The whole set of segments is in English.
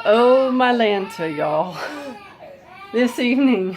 Oh, my Lanta, y'all. This evening.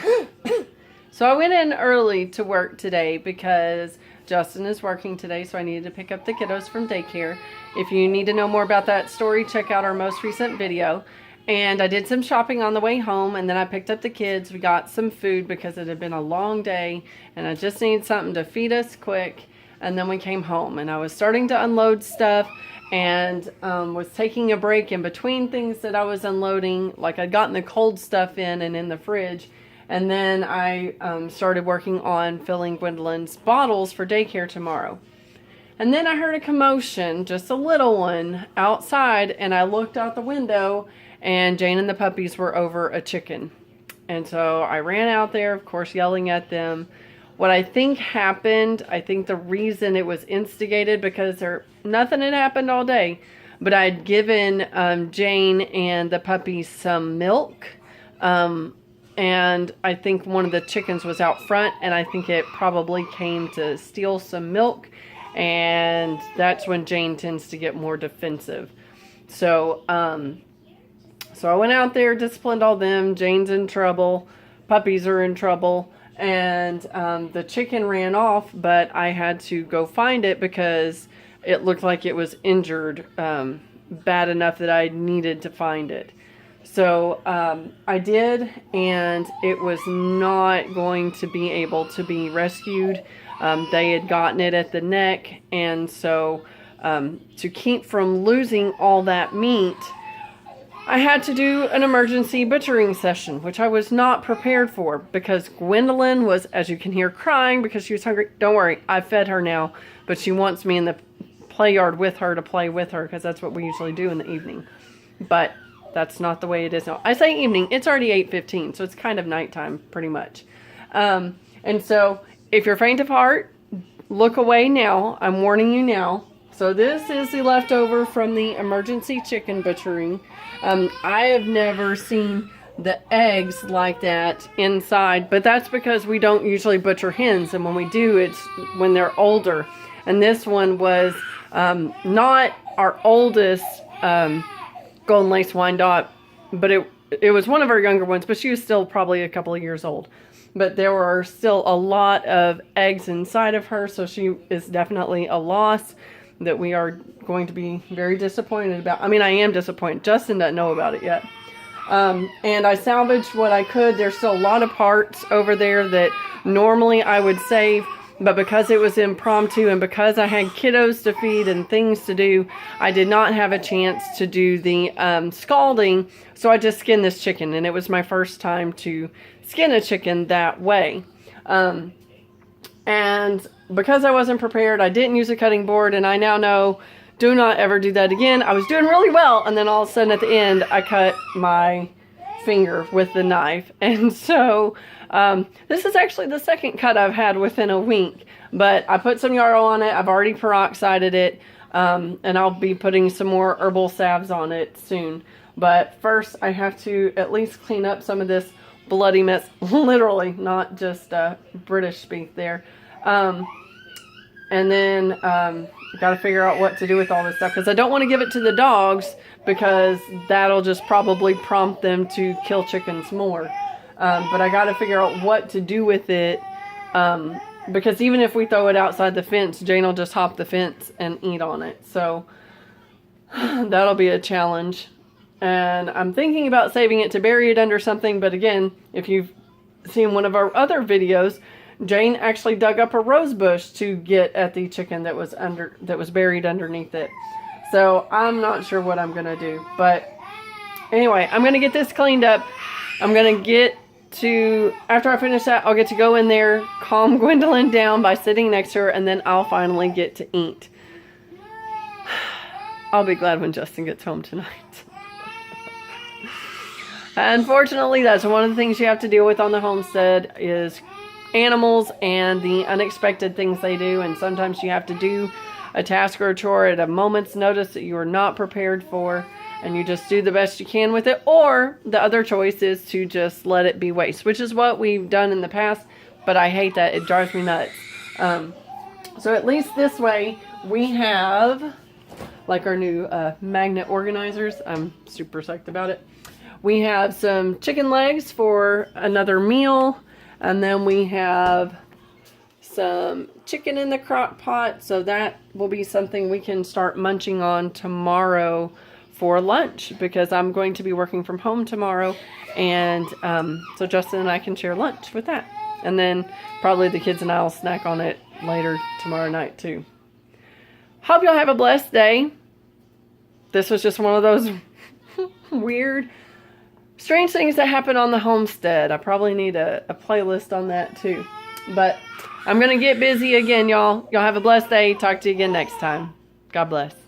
So I went in early to work today because Justin is working today, so I needed to pick up the kiddos from daycare. If you need to know more about that story, check out our most recent video. And I did some shopping on the way home, and then I picked up the kids. We got some food because it had been a long day, and I just needed something to feed us quick. And then we came home, and I was starting to unload stuff, and was taking a break in between things that I was unloading. Like, I'd gotten the cold stuff in and in the fridge, and then I started working on filling Gwendolyn's bottles for daycare tomorrow. And then I heard a commotion, just a little one, outside, and I looked out the window, and Jane and the puppies were over a chicken. And so I ran out there, of course, yelling at them. What I think happened, I think the reason it was instigated because nothing had happened all day, but I'd given Jane and the puppies some milk, and I think one of the chickens was out front, and I think it probably came to steal some milk, and that's when Jane tends to get more defensive. So I went out there, disciplined all them. Jane's in trouble, puppies are in trouble. And the chicken ran off, but I had to go find it because it looked like it was injured bad enough that I needed to find it. So I did, and it was not going to be able to be rescued. They had gotten it at the neck, and so to keep from losing all that meat, I had to do an emergency butchering session, which I was not prepared for because Gwendolyn was, as you can hear, crying because she was hungry. Don't worry, I fed her now, but she wants me in the play yard with her to play with her because that's what we usually do in the evening. But that's not the way it is now. I say evening, it's already 8:15, so it's kind of nighttime pretty much. And so if you're faint of heart, look away now. I'm warning you now. So this is the leftover from the emergency chicken butchering. I have never seen the eggs like that inside, but that's because we don't usually butcher hens, and when we do, it's when they're older. And this one was not our oldest golden lace Wyandotte, but it was one of our younger ones, but she was still probably a couple of years old. But there were still a lot of eggs inside of her, so she is definitely a loss that we are going to be very disappointed about. I mean, I am disappointed. Justin doesn't know about it yet. And I salvaged what I could. There's still a lot of parts over there that normally I would save, but because it was impromptu and because I had kiddos to feed and things to do, I did not have a chance to do the scalding, so I just skinned this chicken, and it was my first time to skin a chicken that way. And because I wasn't prepared, I didn't use a cutting board, and I now know, do not ever do that again. I was doing really well, and then all of a sudden at the end, I cut my finger with the knife. And so, this is actually the second cut I've had within a week, but I put some yarrow on it. I've already peroxided it, and I'll be putting some more herbal salves on it soon. But first, I have to at least clean up some of this bloody mess, literally, not just British speak there. And then got to figure out what to do with all this stuff because I don't want to give it to the dogs because that'll just probably prompt them to kill chickens more. But I got to figure out what to do with it because even if we throw it outside the fence, Jane will just hop the fence and eat on it. So that'll be a challenge. And I'm thinking about saving it to bury it under something, but again, if you've seen one of our other videos, Jane actually dug up a rose bush to get at the chicken that was buried underneath it. So I'm not sure what I'm gonna do, but anyway, I'm gonna get this cleaned up. I'm gonna get to, after I finish that, I'll get to go in there, calm Gwendolyn down by sitting next to her, and then I'll finally get to eat. I'll be glad when Justin gets home tonight. Unfortunately, that's one of the things you have to deal with on the homestead is animals and the unexpected things they do, and sometimes you have to do a task or a chore at a moment's notice that you are not prepared for, and you just do the best you can with it, or the other choice is to just let it be waste, which is what we've done in the past, but I hate that. It drives me nuts. So at least this way we have like our new magnet organizers. I'm super psyched about it. We have some chicken legs for another meal. And then we have some chicken in the crock pot. So that will be something we can start munching on tomorrow for lunch, because I'm going to be working from home tomorrow. And so Justin and I can share lunch with that. And then probably the kids and I will snack on it later tomorrow night too. Hope y'all have a blessed day. This was just one of those weird, strange things that happen on the homestead. I probably need a playlist on that too. But I'm going to get busy again, y'all. Y'all have a blessed day. Talk to you again next time. God bless.